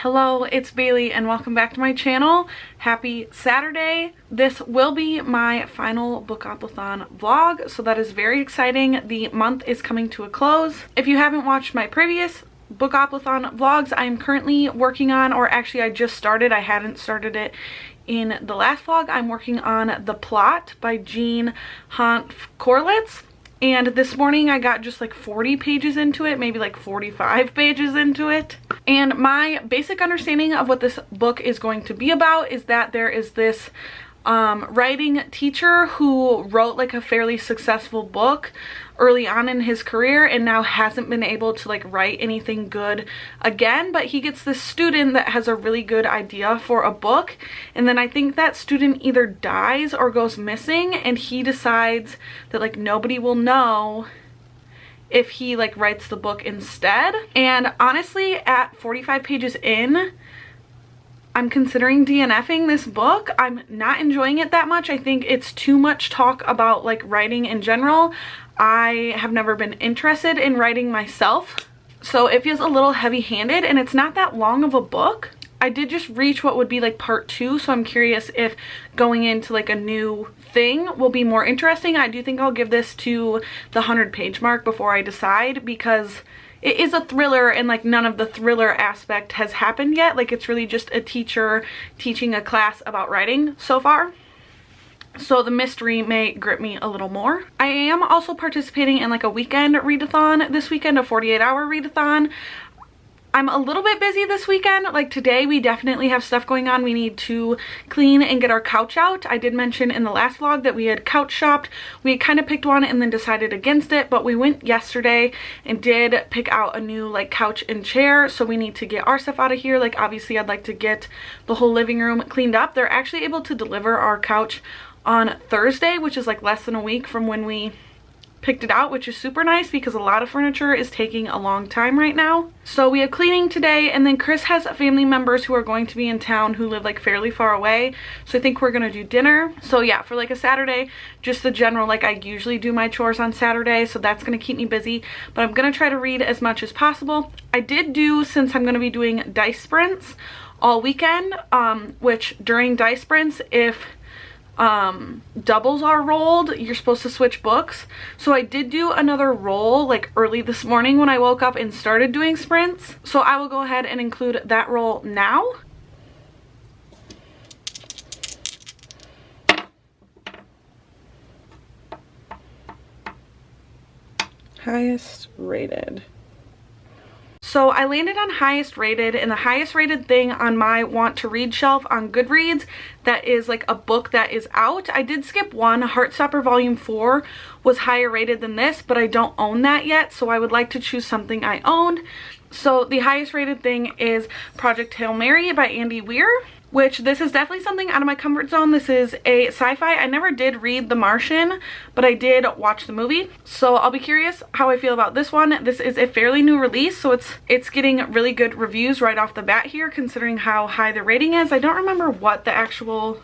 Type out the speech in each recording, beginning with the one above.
Hello, it's Bailey and welcome back to my channel. Happy Saturday. This will be my final Bookopoly vlog, so that is very exciting. The month is coming to a close. If you haven't watched my previous Bookopoly vlogs, I'm currently working on, or actually I just started, I hadn't started it in the last vlog. I'm working on The Plot by Jean Corlitz. And this morning I got just like 40 pages into it, maybe like 45 pages into it. And my basic understanding of what this book is going to be about is that there is this writing teacher who wrote like a fairly successful book early on in his career and now hasn't been able to like write anything good again, but he gets this student that has a really good idea for a book, and then I think that student either dies or goes missing, and he decides that like nobody will know if he like writes the book instead. And honestly, at 45 pages in, I'm considering DNFing this book. I'm not enjoying it that much. I think it's too much talk about like writing in general. I have never been interested in writing myself, so it feels a little heavy-handed, and it's not that long of a book. I did just reach what would be like part 2, so I'm curious if going into like a new thing will be more interesting. I do think I'll give this to the 100-page mark before I decide, because it is a thriller and like none of the thriller aspect has happened yet. Like it's really just a teacher teaching a class about writing so far. So the mystery may grip me a little more. I am also participating in like a weekend readathon this weekend, a 48-hour readathon. I'm a little bit busy this weekend. Like today we definitely have stuff going on. We need to clean and get our couch out. I did mention in the last vlog that we had couch shopped. We had kind of picked one and then decided against it, but we went yesterday and did pick out a new like couch and chair. So we need to get our stuff out of here. Like obviously I'd like to get the whole living room cleaned up. They're actually able to deliver our couch on Thursday, which is like less than a week from when we picked it out, which is super nice because a lot of furniture is taking a long time right now. So we have cleaning today, and then Chris has family members who are going to be in town who live like fairly far away, so I think we're gonna do dinner. So yeah, for like a Saturday, just the general, like I usually do my chores on Saturday, so that's gonna keep me busy, but I'm gonna try to read as much as possible. I did do, since I'm gonna be doing dice sprints all weekend, which during dice sprints, if doubles are rolled, you're supposed to switch books. So I did do another roll like early this morning when I woke up and started doing sprints. So I will go ahead and include that roll now. Highest rated. So I landed on highest rated, and the highest rated thing on my want to read shelf on Goodreads that is like a book that is out. I did skip one. Heartstopper Volume 4 was higher rated than this, but I don't own that yet, so I would like to choose something I owned. So the highest rated thing is Project Hail Mary by Andy Weir, which this is definitely something out of my comfort zone. This is a sci-fi. I never did read The Martian, but I did watch the movie. So I'll be curious how I feel about this one. This is a fairly new release, so it's getting really good reviews right off the bat here, considering how high the rating is. I don't remember what the actual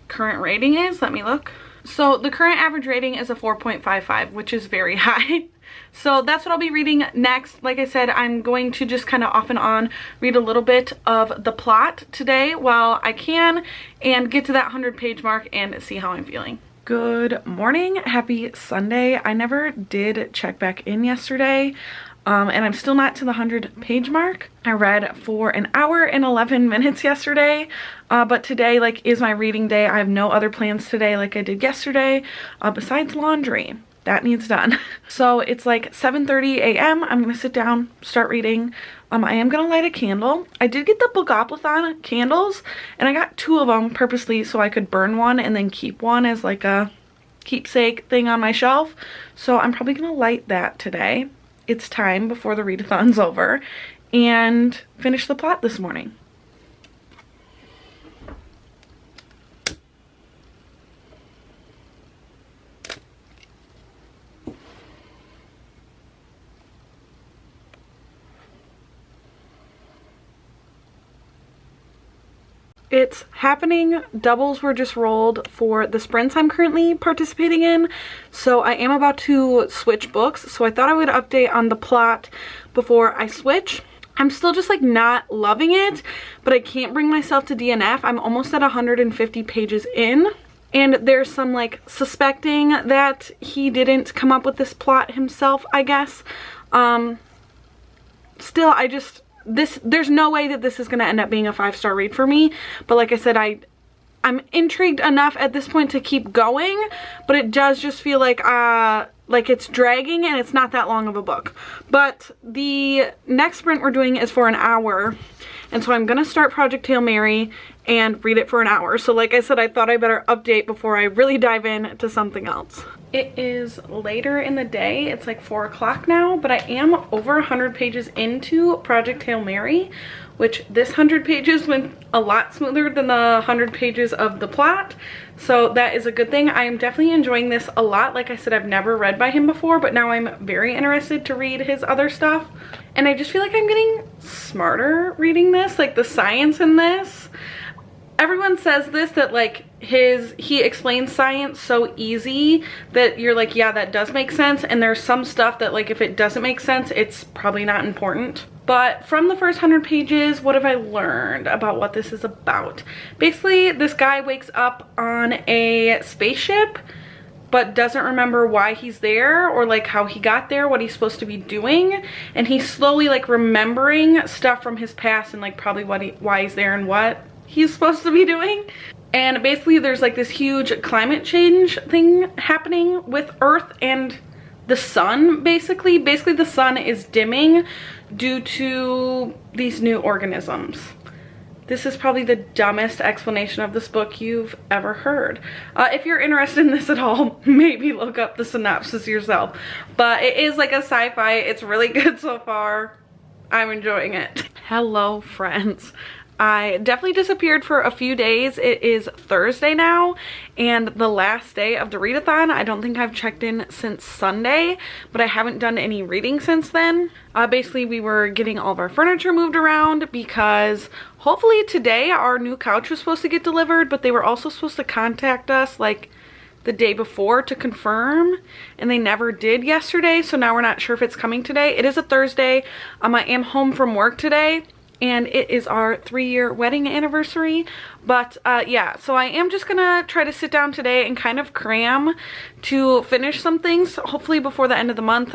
current rating is. Let me look. So the current average rating is a 4.55, which is very high. So that's what I'll be reading next. Like I said, I'm going to just kind of off and on read a little bit of The Plot today while I can, and get to that 100-page mark and see how I'm feeling. Good morning. Happy Sunday. I never did check back in yesterday, and I'm still not to the 100-page mark. I read for an hour and 11 minutes yesterday, but today like is my reading day. I have no other plans today like I did yesterday, besides laundry. That needs done. So it's like 7:30 a.m. I'm gonna sit down, start reading. I am gonna light a candle. I did get the Bookopoly candles, and I got 2 of them purposely so I could burn one and then keep one as like a keepsake thing on my shelf. So I'm probably gonna light that today. It's time before the readathon's over, and finish The Plot this morning. It's happening. Doubles were just rolled for the sprints I'm currently participating in, so I am about to switch books. So I thought I would update on The Plot before I switch. I'm still just like not loving it, but I can't bring myself to DNF. I'm almost at 150 pages in, and there's some like suspecting that he didn't come up with this plot himself, I guess. Still, there's no way that this is going to end up being a 5-star read for me, but like I said, I'm intrigued enough at this point to keep going, but it does just feel like it's dragging, and it's not that long of a book. But the next sprint we're doing is for an hour, and so I'm gonna start Project Hail Mary and read it for an hour. So like I said, I thought I better update before I really dive into something else. It is later in the day. It's like 4 o'clock now, but I am over 100 pages into Project Hail Mary, which this 100 pages went a lot smoother than the 100 pages of the plot. So that is a good thing. I am definitely enjoying this a lot. Like I said, I've never read by him before, but now I'm very interested to read his other stuff. And I just feel like I'm getting smarter reading this, like the science in this. Everyone says this, that like he explains science so easy that you're like, yeah, that does make sense. And there's some stuff that like if it doesn't make sense, it's probably not important. But from the first 100 pages, what have I learned about what this is about? Basically, this guy wakes up on a spaceship but doesn't remember why he's there, or like how he got there, what he's supposed to be doing. And he's slowly like remembering stuff from his past and like probably why he's there and what he's supposed to be doing. And basically there's like this huge climate change thing happening with Earth and the sun. Basically the sun is dimming due to these new organisms. This is probably the dumbest explanation of this book you've ever heard. If you're interested in this at all, maybe look up the synopsis yourself. But it is like a sci-fi. It's really good so far. I'm enjoying it. Hello, friends. I definitely disappeared for a few days. It is Thursday now and the last day of the readathon. I don't think I've checked in since Sunday, but I haven't done any reading since then. Basically, we were getting all of our furniture moved around because hopefully today our new couch was supposed to get delivered, but they were also supposed to contact us like the day before to confirm, and they never did yesterday. So now we're not sure if it's coming today. It is a Thursday. I am home from work today, and it is our 3-year wedding anniversary. But yeah, so I am just gonna try to sit down today and kind of cram to finish some things, hopefully before the end of the month.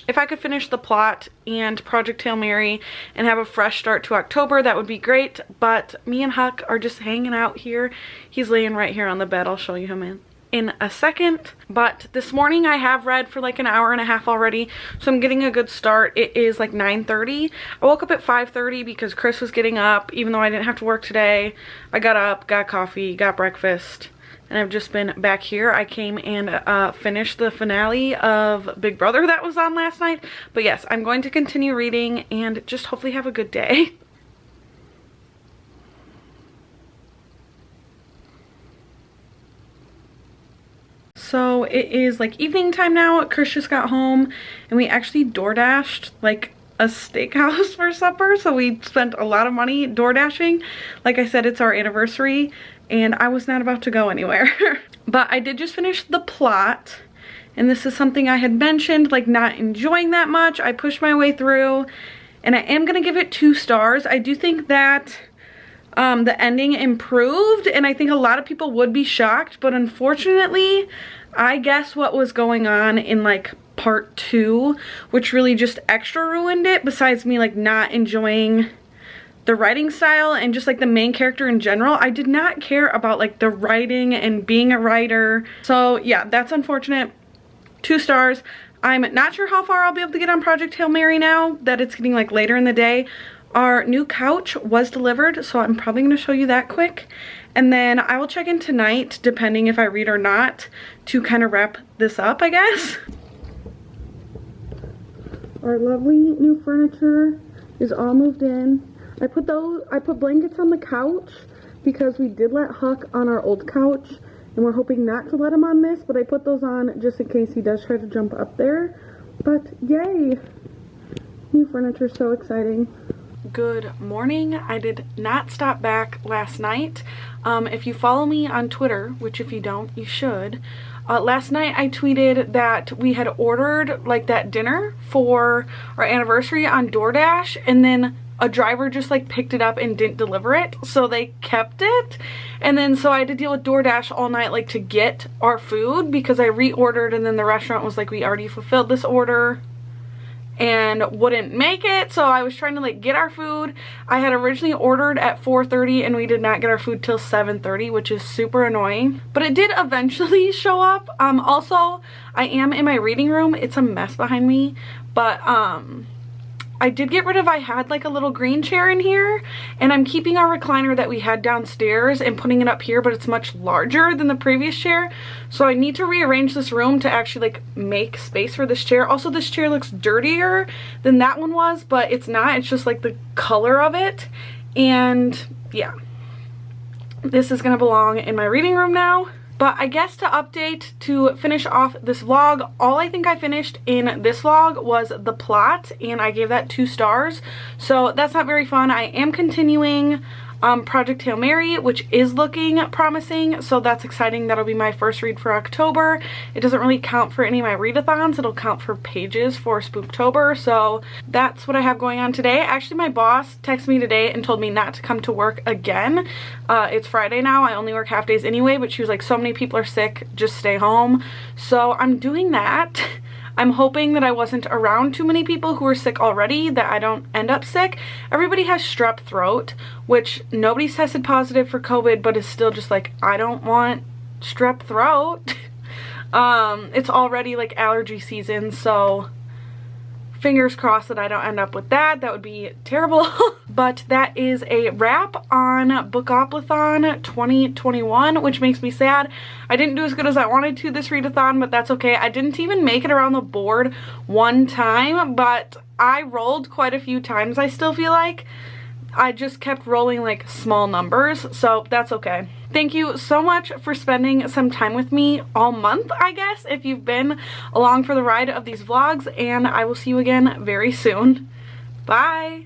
If I could finish the plot and Project Hail Mary and have a fresh start to October, that would be great. But me and Huck are just hanging out here. He's laying right here on the bed. I'll show you him in a second. But this morning I have read for like an hour and a half already, so I'm getting a good start. It is like 9:30. I woke up at 5:30 because Chris was getting up, even though I didn't have to work today. I got up, got coffee, got breakfast, and I've just been back here. I came and finished the finale of Big Brother that was on last night. But yes, I'm going to continue reading and just hopefully have a good day. So it is like evening time now. Chris just got home and we actually DoorDashed like a steakhouse for supper. So we spent a lot of money DoorDashing. Like I said, it's our anniversary and I was not about to go anywhere. But I did just finish the plot, and this is something I had mentioned, like not enjoying that much. I pushed my way through and I am gonna give it 2 stars. I do think that the ending improved, and I think a lot of people would be shocked, but unfortunately I guess what was going on in like part 2, which really just extra ruined it, besides me like not enjoying the writing style and just like the main character in general. I did not care about like the writing and being a writer. So yeah, that's unfortunate. 2 stars. I'm not sure how far I'll be able to get on Project Hail Mary now that it's getting like later in the day. Our new couch was delivered, so I'm probably going to show you that quick. And then I will check in tonight, depending if I read or not, to kind of wrap this up, I guess. Our lovely new furniture is all moved in. I put blankets on the couch because we did let Huck on our old couch, and we're hoping not to let him on this, but I put those on just in case he does try to jump up there. But yay! New furniture, so exciting. Good morning. I did not stop back last night. If you follow me on Twitter, which if you don't, you should, Last night I tweeted that we had ordered like that dinner for our anniversary on DoorDash, and then a driver just like picked it up and didn't deliver it, so they kept it. And then so I had to deal with DoorDash all night like to get our food, because I reordered and then the restaurant was like, we already fulfilled this order, and wouldn't make it. So I was trying to like get our food. I had originally ordered at 4:30 and we did not get our food till 7:30, which is super annoying, but it did eventually show up. Also, I am in my reading room. It's a mess behind me, but I did get rid of, I had like a little green chair in here, and I'm keeping our recliner that we had downstairs and putting it up here, but it's much larger than the previous chair. So I need to rearrange this room to actually like make space for this chair. Also, this chair looks dirtier than that one was, but it's not. It's just like the color of it. And yeah, this is gonna belong in my reading room now. But I guess to update, to finish off this vlog, all I think I finished in this vlog was the plot, and I gave that 2 stars. So that's not very fun. I am continuing Project Hail Mary, which is looking promising, so that's exciting. That'll be my first read for October. It doesn't really count for any of my readathons. It'll count for pages for Spooktober, so that's what I have going on today. Actually, my boss texted me today and told me not to come to work again. It's Friday now. I only work half days anyway, but she was like, so many people are sick, just stay home. So I'm doing that. I'm hoping that I wasn't around too many people who are sick already, that I don't end up sick. Everybody has strep throat, which nobody's tested positive for COVID, but is still just like, I don't want strep throat. It's already like allergy season, so fingers crossed that I don't end up with that. That would be terrible. But that is a wrap on Bookopoly 2021, which makes me sad. I didn't do as good as I wanted to this readathon, but that's okay. I didn't even make it around the board one time, but I rolled quite a few times, I still feel like. I just kept rolling like small numbers, so that's okay. Thank you so much for spending some time with me all month, I guess, if you've been along for the ride of these vlogs, and I will see you again very soon. Bye!